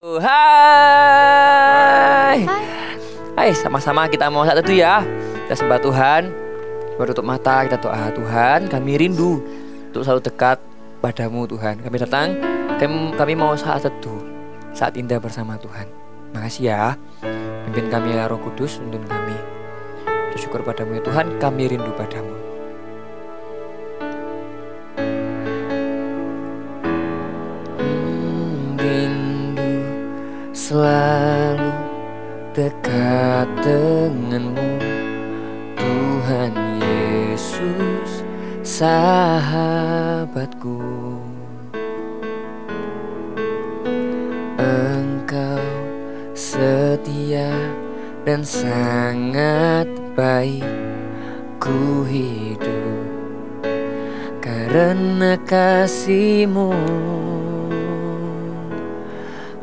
Hai. Hai, sama-sama kita mau saat itu ya. Kita sembah Tuhan. Tutup mata, kita doa. Tuhan, kami rindu untuk selalu dekat padamu Tuhan. Kami datang, kami mau saat teduh, saat indah bersama Tuhan. Makasih ya. Pimpin kami ya Roh Kudus, tuntun kami. Syukur padamu ya Tuhan, kami rindu padamu. Selalu dekat denganmu, Tuhan Yesus, sahabatku. Engkau setia dan sangat baik, ku hidup karena kasih-Mu.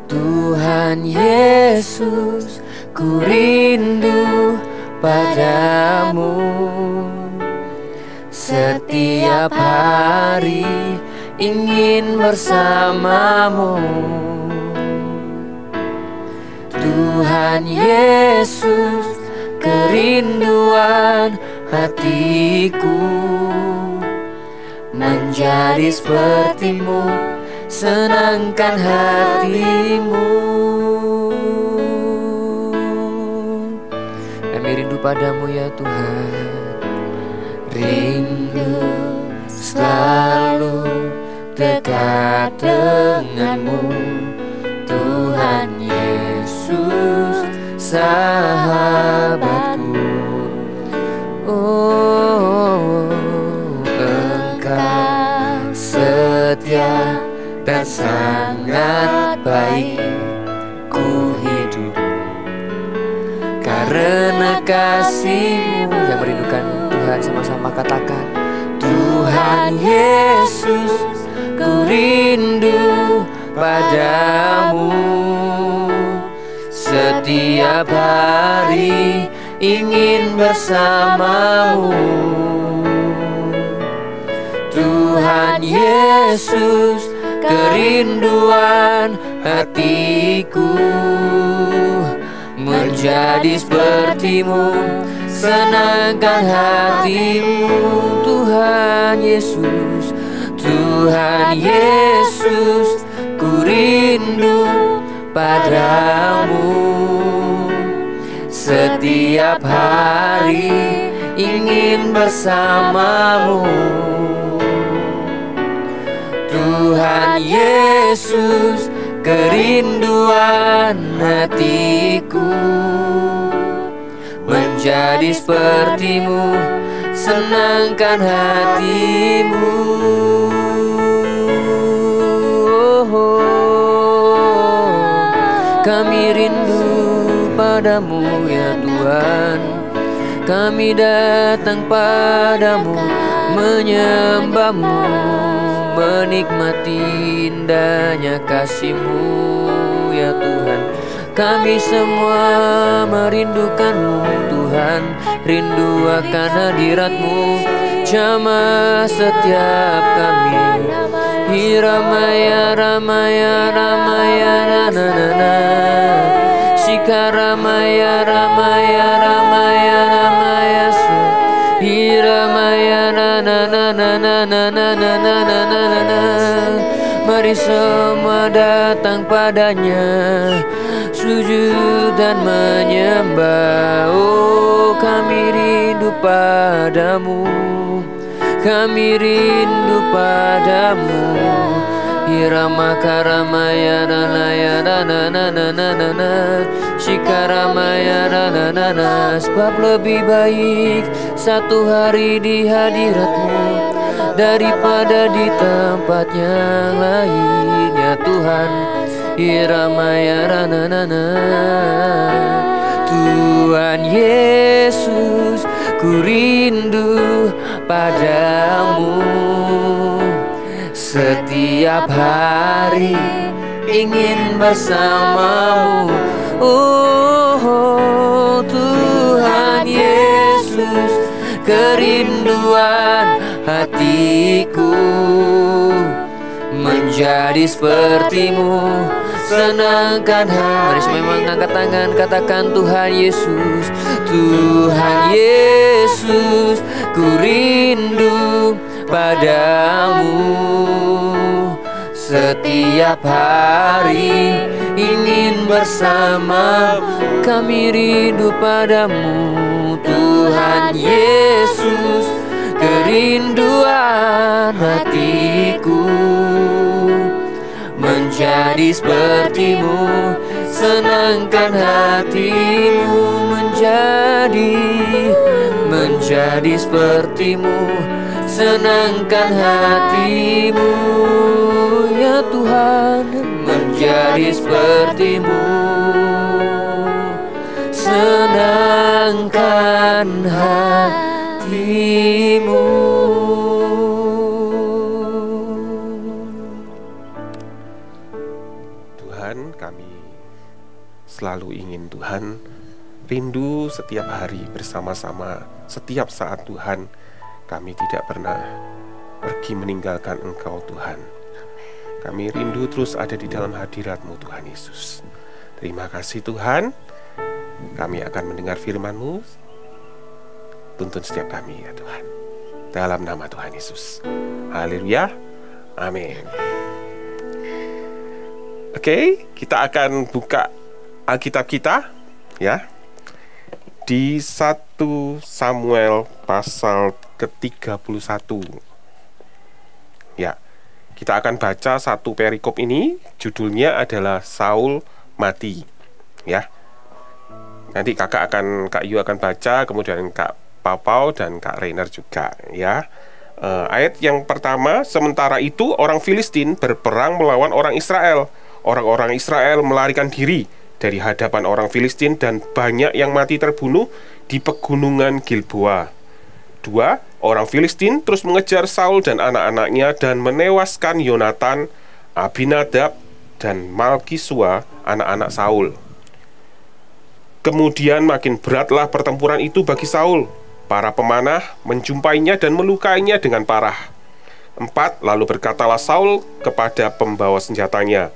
Tuhan Yesus, ku rindu padamu. Setiap hari ingin bersamamu. Tuhan Yesus, kerinduan hatiku menjadi seperti-Mu, senangkan hatimu. Kami rindu padamu ya Tuhan. Rindu selalu dekat denganmu, Tuhan Yesus, sahabatku. Oh, Engkau setia dan sangat baik, ku hidup karena kasih-Mu. Yang merindukan Tuhan sama-sama katakan, Tuhan Yesus, ku rindu padamu. Setiap hari ingin bersamamu. Tuhan Yesus, kerinduan hatiku menjadi seperti-Mu, senangkan hatimu. Tuhan Yesus, Tuhan Yesus, ku rindu padamu. Setiap hari ingin bersamamu. Tuhan Yesus, kerinduan hatiku menjadi seperti-Mu, senangkan hatimu. Kami rindu padamu ya Tuhan. Kami datang padamu, menyembah-Mu, menikmati indahnya kasih-Mu ya Tuhan. Kami semua merindukan-Mu Tuhan, rindu akan hadirat-Mu, jamah setiap kami. Hiramaya ramaya ramaya na na na na, Shikaramaya ramaya ramaya ramaya su, Hiramaya na na na na na na na na na na na na. Mari semua datang padanya, sujud dan menyembah. Oh, kami rindu padamu, kami rindu padamu. Irama karamaya ranaya rana na na na na na, Shikaramaya rana na na. Sebab lebih baik satu hari di hadirat-Mu daripada di tempat yang lain ya Tuhan. Iramaya rana na na. Tuhan Yesus, ku rindu padamu. Setiap hari ingin bersamamu. Oh, Tuhan Yesus, kerinduan hatiku menjadi seperti-Mu, senangkan hati. Mari semua mengangkat tangan, katakan Tuhan Yesus, Tuhan Yesus, ku rindu padamu. Setiap hari ingin bersama, kami rindu padamu. Tuhan Yesus, kerinduan hatiku menjadi sepertimu, senangkan hatimu menjadi sepertimu, senangkan hatimu ya Tuhan, menjadi sepertimu, senangkan hatimu. Tuhan, kami selalu ingin Tuhan rindu setiap hari bersama-sama, setiap saat Tuhan. Kami tidak pernah pergi meninggalkan Engkau Tuhan. Kami rindu terus ada di dalam hadirat-Mu Tuhan Yesus. Terima kasih Tuhan. Kami akan mendengar firman-Mu. Tuntun setiap kami ya Tuhan, dalam nama Tuhan Yesus. Haleluya, amin. Oke, kita akan buka Alkitab kita ya, di 1 Samuel pasal ke-31. Ya, kita akan baca satu perikop ini, judulnya adalah Saul mati. Ya, nanti Kak Yu akan baca, kemudian Kak Papau dan Kak Rainer juga ya. Ayat yang pertama, sementara itu orang Filistin berperang melawan orang Israel. Orang-orang Israel melarikan diri dari hadapan orang Filistin dan banyak yang mati terbunuh di pegunungan Gilboa. 2. Orang Filistin terus mengejar Saul dan anak-anaknya dan menewaskan Yonatan, Abinadab, dan Malkisua, anak-anak Saul. Kemudian makin beratlah pertempuran itu bagi Saul. Para pemanah menjumpainya dan melukainya dengan parah. 4. Lalu berkatalah Saul kepada pembawa senjatanya,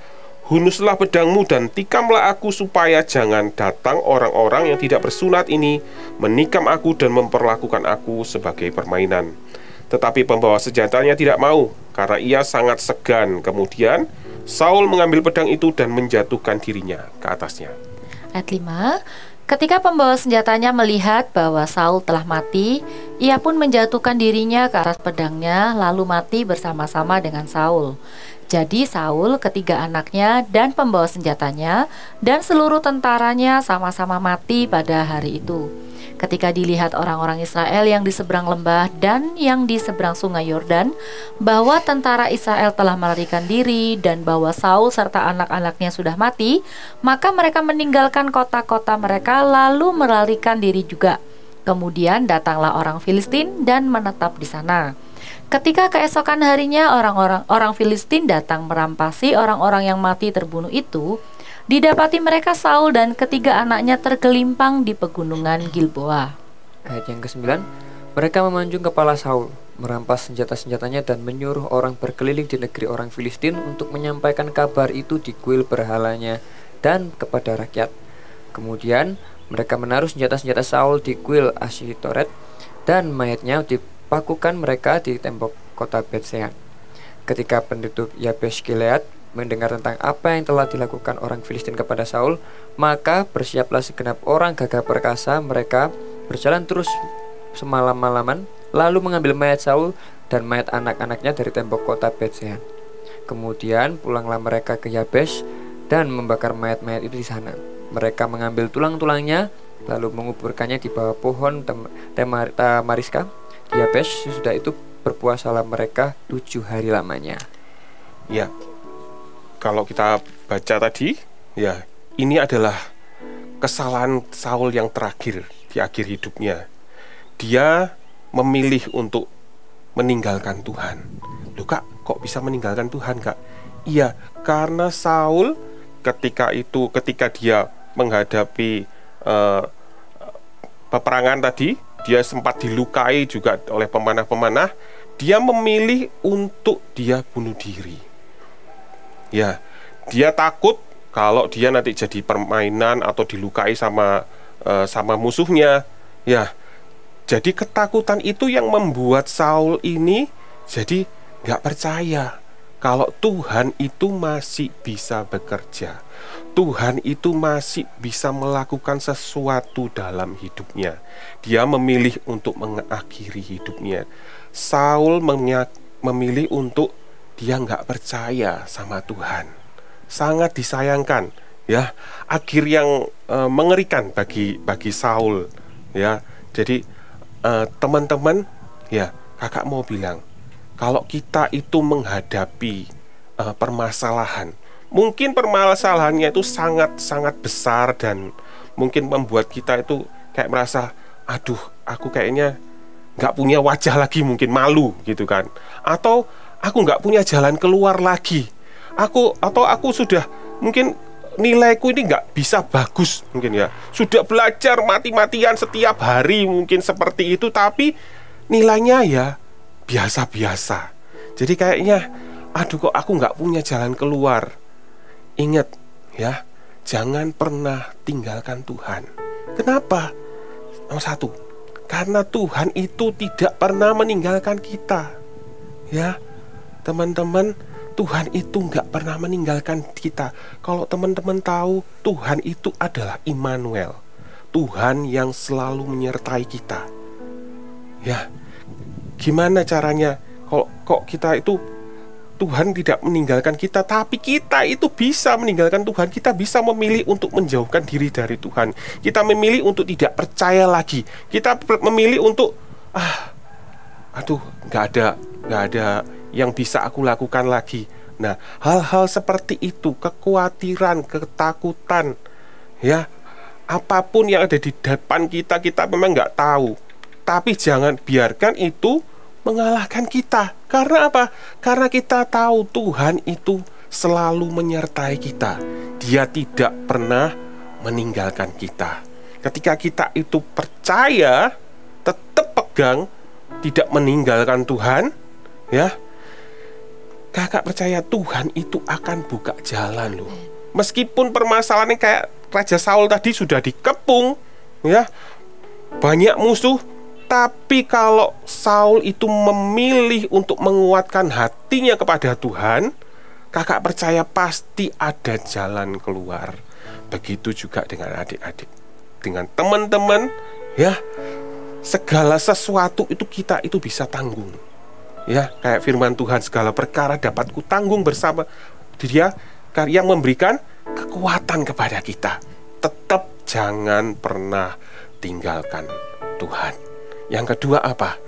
"Hunuslah pedangmu dan tikamlah aku supaya jangan datang orang-orang yang tidak bersunat ini menikam aku dan memperlakukan aku sebagai permainan." Tetapi pembawa senjatanya tidak mau, karena ia sangat segan. Kemudian Saul mengambil pedang itu dan menjatuhkan dirinya ke atasnya. Ayat 5. Ketika pembawa senjatanya melihat bahwa Saul telah mati, ia pun menjatuhkan dirinya ke atas pedangnya, lalu mati bersama-sama dengan Saul. Jadi Saul, ketiga anaknya, dan pembawa senjatanya, dan seluruh tentaranya sama-sama mati pada hari itu. Ketika dilihat orang-orang Israel yang di seberang lembah dan yang di seberang sungai Yordan, bahwa tentara Israel telah melarikan diri dan bahwa Saul serta anak-anaknya sudah mati, maka mereka meninggalkan kota-kota mereka lalu melarikan diri juga. Kemudian datanglah orang Filistin dan menetap di sana. Ketika keesokan harinya orang Filistin datang merampasi orang-orang yang mati terbunuh itu, didapati mereka Saul dan ketiga anaknya tergelimpang di pegunungan Gilboa. Ayat yang ke-9, mereka memanjung kepala Saul, merampas senjata-senjatanya dan menyuruh orang berkeliling di negeri orang Filistin untuk menyampaikan kabar itu di kuil berhalanya dan kepada rakyat. Kemudian mereka menaruh senjata-senjata Saul di kuil Asyitoret dan mayatnya dipakukan mereka di tembok kota Betsean. Ketika penduduk Yabesh Gilead mendengar tentang apa yang telah dilakukan orang Filistin kepada Saul, maka bersiaplah segenap orang gagah perkasa. Mereka berjalan terus semalam-malaman, lalu mengambil mayat Saul dan mayat anak-anaknya dari tembok kota Betsean. Kemudian pulanglah mereka ke Yabesh dan membakar mayat-mayat itu di sana. Mereka mengambil tulang-tulangnya lalu menguburkannya di bawah pohon tamariska di Yabesh. Sesudah itu berpuasalah mereka 7 hari lamanya. Ya, kalau kita baca tadi, ya, ini adalah kesalahan Saul yang terakhir di akhir hidupnya. Dia memilih untuk meninggalkan Tuhan. Loh Kak, kok bisa meninggalkan Tuhan Kak? Iya, karena Saul ketika dia menghadapi peperangan tadi, dia sempat dilukai juga oleh pemanah-pemanah. Dia memilih untuk dia bunuh diri. Ya, dia takut kalau dia nanti jadi permainan atau dilukai sama musuhnya, ya. Jadi ketakutan itu yang membuat Saul ini jadi nggak percaya kalau Tuhan itu masih bisa bekerja, Tuhan itu masih bisa melakukan sesuatu dalam hidupnya. Dia memilih untuk mengakhiri hidupnya. Saul memilih untuk dia nggak percaya sama Tuhan. Sangat disayangkan, ya. Akhir yang mengerikan bagi Saul, ya. Jadi teman-teman, ya, kakak mau bilang, kalau kita itu menghadapi permasalahan, mungkin permasalahannya itu sangat-sangat besar dan mungkin membuat kita itu kayak merasa, aduh, aku kayaknya nggak punya wajah lagi, mungkin malu gitu kan, atau aku nggak punya jalan keluar lagi, atau aku sudah mungkin nilaiku ini nggak bisa bagus, mungkin ya, sudah belajar mati-matian setiap hari mungkin seperti itu, tapi nilainya ya biasa-biasa. Jadi kayaknya, aduh, kok aku nggak punya jalan keluar. Ingat ya, jangan pernah tinggalkan Tuhan. Kenapa? Nomor satu, karena Tuhan itu tidak pernah meninggalkan kita. Ya, teman-teman, Tuhan itu nggak pernah meninggalkan kita. Kalau teman-teman tahu, Tuhan itu adalah Immanuel, Tuhan yang selalu menyertai kita. Ya, gimana caranya? Kok kita itu, Tuhan tidak meninggalkan kita, tapi kita itu bisa meninggalkan Tuhan. Kita bisa memilih untuk menjauhkan diri dari Tuhan. Kita memilih untuk tidak percaya lagi. Kita memilih untuk aduh, nggak ada yang bisa aku lakukan lagi. Nah, hal-hal seperti itu, kekhawatiran, ketakutan, ya, apapun yang ada di depan kita memang nggak tahu. Tapi jangan biarkan itu mengalahkan kita. Karena apa? Karena kita tahu Tuhan itu selalu menyertai kita. Dia tidak pernah meninggalkan kita. Ketika kita itu percaya, tetap pegang, tidak meninggalkan Tuhan, ya, kakak percaya Tuhan itu akan buka jalan loh. Meskipun permasalahannya kayak Raja Saul tadi sudah dikepung, ya, banyak musuh, tapi kalau Saul itu memilih untuk menguatkan hatinya kepada Tuhan, kakak percaya pasti ada jalan keluar. Begitu juga dengan adik-adik, dengan teman-teman, ya. Segala sesuatu itu kita itu bisa tanggung. Ya, kayak firman Tuhan, segala perkara dapat kutanggung bersama Dia yang memberikan kekuatan kepada kita. Tetap jangan pernah tinggalkan Tuhan. Yang kedua apa?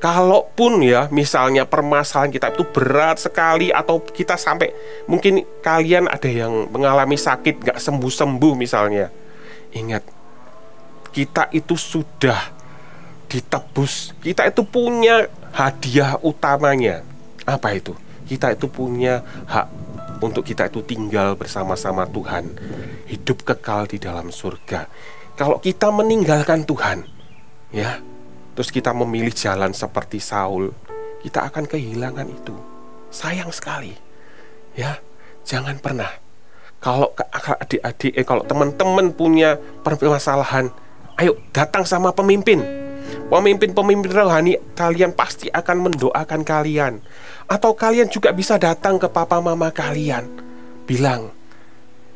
Kalaupun ya misalnya permasalahan kita itu berat sekali, atau kita sampai, mungkin kalian ada yang mengalami sakit gak sembuh-sembuh misalnya, ingat, kita itu sudah ditebus. Kita itu punya hadiah utamanya. Apa itu? Kita itu punya hak untuk kita itu tinggal bersama-sama Tuhan, hidup kekal di dalam surga. Kalau kita meninggalkan Tuhan, ya, terus kita memilih jalan seperti Saul, kita akan kehilangan itu. Sayang sekali. Ya, jangan pernah. Kalau adik-adik, kalau teman-teman punya permasalahan, ayo datang sama pemimpin rohani, kalian pasti akan mendoakan kalian. Atau kalian juga bisa datang ke papa mama kalian, bilang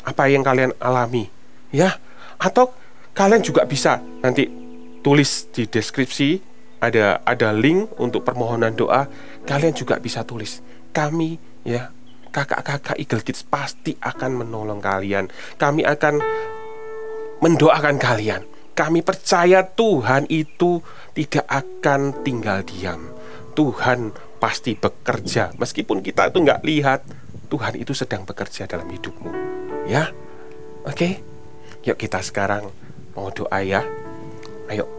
apa yang kalian alami, ya. Atau kalian juga bisa nanti tulis di deskripsi, ada link untuk permohonan doa. Kalian juga bisa tulis, kami, ya, kakak-kakak Eagle Kids pasti akan menolong kalian. Kami akan mendoakan kalian. Kami percaya Tuhan itu tidak akan tinggal diam. Tuhan pasti bekerja. Meskipun kita itu nggak lihat, Tuhan itu sedang bekerja dalam hidupmu. Ya, oke. Yuk kita sekarang mau doa ya. Ayo,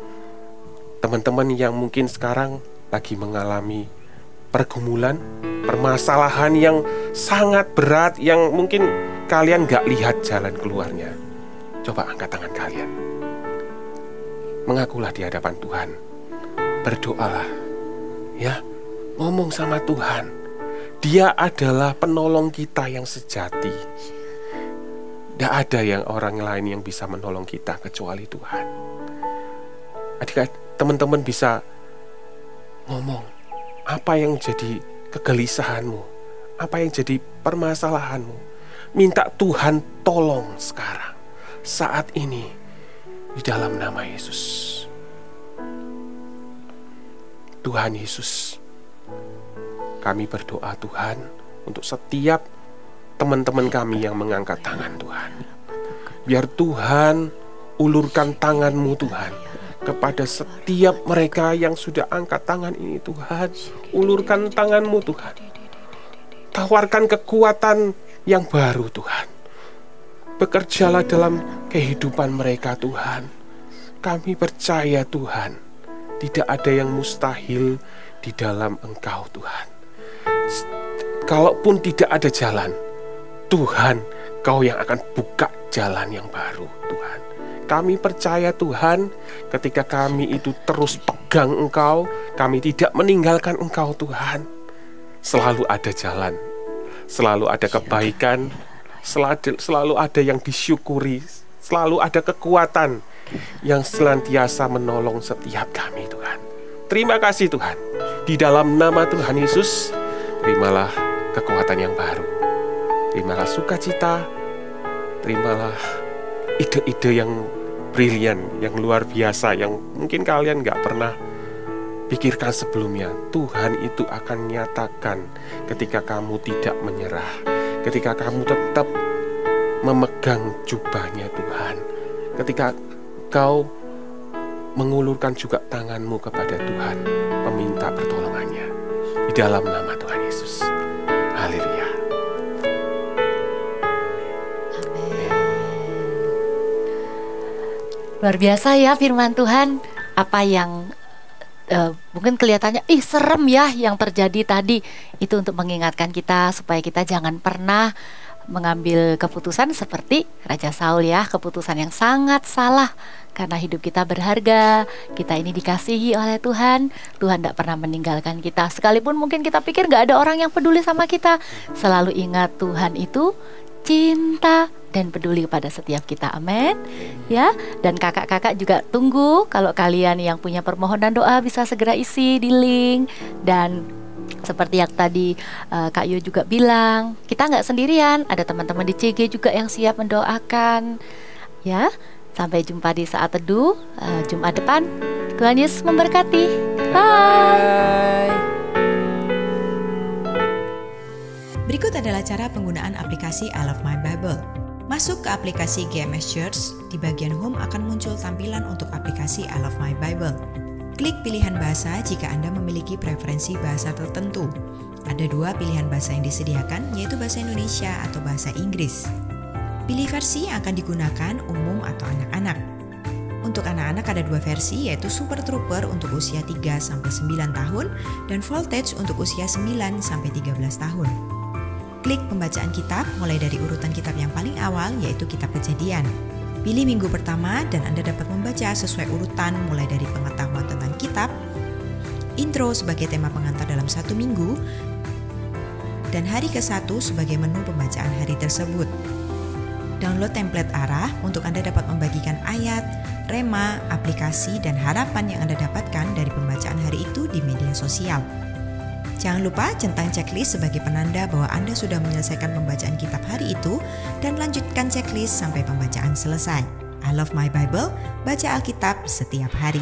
teman-teman yang mungkin sekarang lagi mengalami pergumulan, permasalahan yang sangat berat, yang mungkin kalian nggak lihat jalan keluarnya, coba angkat tangan kalian. Mengakulah di hadapan Tuhan. Berdoalah, ya. Ngomong sama Tuhan. Dia adalah penolong kita yang sejati. Tidak ada yang orang lain yang bisa menolong kita kecuali Tuhan. Adik-adik, teman-teman bisa ngomong apa yang jadi kegelisahanmu, apa yang jadi permasalahanmu. Minta Tuhan tolong sekarang, saat ini, di dalam nama Yesus. Tuhan Yesus, kami berdoa Tuhan untuk setiap teman-teman kami yang mengangkat tangan Tuhan. Biar Tuhan ulurkan tangan-Mu Tuhan kepada setiap mereka yang sudah angkat tangan ini Tuhan. Ulurkan tangan-Mu Tuhan. Tawarkan kekuatan yang baru Tuhan. Bekerjalah dalam kehidupan mereka Tuhan. Kami percaya Tuhan, tidak ada yang mustahil di dalam Engkau Tuhan. Kalaupun tidak ada jalan, Tuhan, Kau yang akan buka jalan yang baru Tuhan. Kami percaya Tuhan, ketika kami itu terus pegang Engkau, kami tidak meninggalkan Engkau Tuhan. Selalu ada jalan, selalu ada kebaikan, selalu ada yang disyukuri, selalu ada kekuatan yang senantiasa menolong setiap kami Tuhan. Terima kasih Tuhan. Di dalam nama Tuhan Yesus, terimalah kekuatan yang baru. Terimalah sukacita, terimalah ide-ide yang brilian, yang luar biasa, yang mungkin kalian gak pernah pikirkan sebelumnya. Tuhan itu akan nyatakan ketika kamu tidak menyerah, ketika kamu tetap memegang jubahnya Tuhan, ketika kau mengulurkan juga tanganmu kepada Tuhan, meminta pertolongannya. Di dalam nama Tuhan Yesus. Haleluya. Luar biasa ya firman Tuhan. Apa yang mungkin kelihatannya serem ya yang terjadi tadi, itu untuk mengingatkan kita supaya kita jangan pernah mengambil keputusan seperti Raja Saul ya, keputusan yang sangat salah. Karena hidup kita berharga, kita ini dikasihi oleh Tuhan. Tuhan tidak pernah meninggalkan kita. Sekalipun mungkin kita pikir gak ada orang yang peduli sama kita, selalu ingat Tuhan itu cinta dan peduli kepada setiap kita. Amin. Ya, dan kakak-kakak juga tunggu kalau kalian yang punya permohonan doa bisa segera isi di link. Dan seperti yang tadi Kak Yo juga bilang, kita nggak sendirian, ada teman-teman di CG juga yang siap mendoakan. Ya, sampai jumpa di saat teduh Jumat depan. Tuhan Yesus memberkati. Bye. Berikut adalah cara penggunaan aplikasi I Love My Bible. Masuk ke aplikasi GMS Church, di bagian Home akan muncul tampilan untuk aplikasi I Love My Bible. Klik pilihan bahasa jika Anda memiliki preferensi bahasa tertentu. Ada 2 pilihan bahasa yang disediakan, yaitu bahasa Indonesia atau bahasa Inggris. Pilih versi yang akan digunakan umum atau anak-anak. Untuk anak-anak ada 2 versi, yaitu Super Trooper untuk usia 3-9 tahun dan Voltage untuk usia 9-13 tahun. Klik pembacaan kitab mulai dari urutan kitab yang paling awal, yaitu kitab Kejadian. Pilih minggu pertama dan Anda dapat membaca sesuai urutan mulai dari pengetahuan tentang kitab, intro sebagai tema pengantar dalam 1 minggu, dan hari ke-1 sebagai menu pembacaan hari tersebut. Download template arah untuk Anda dapat membagikan ayat, rema, aplikasi, dan harapan yang Anda dapatkan dari pembacaan hari itu di media sosial. Jangan lupa centang checklist sebagai penanda bahwa Anda sudah menyelesaikan pembacaan kitab hari itu dan lanjutkan checklist sampai pembacaan selesai. I Love My Bible, baca Alkitab setiap hari.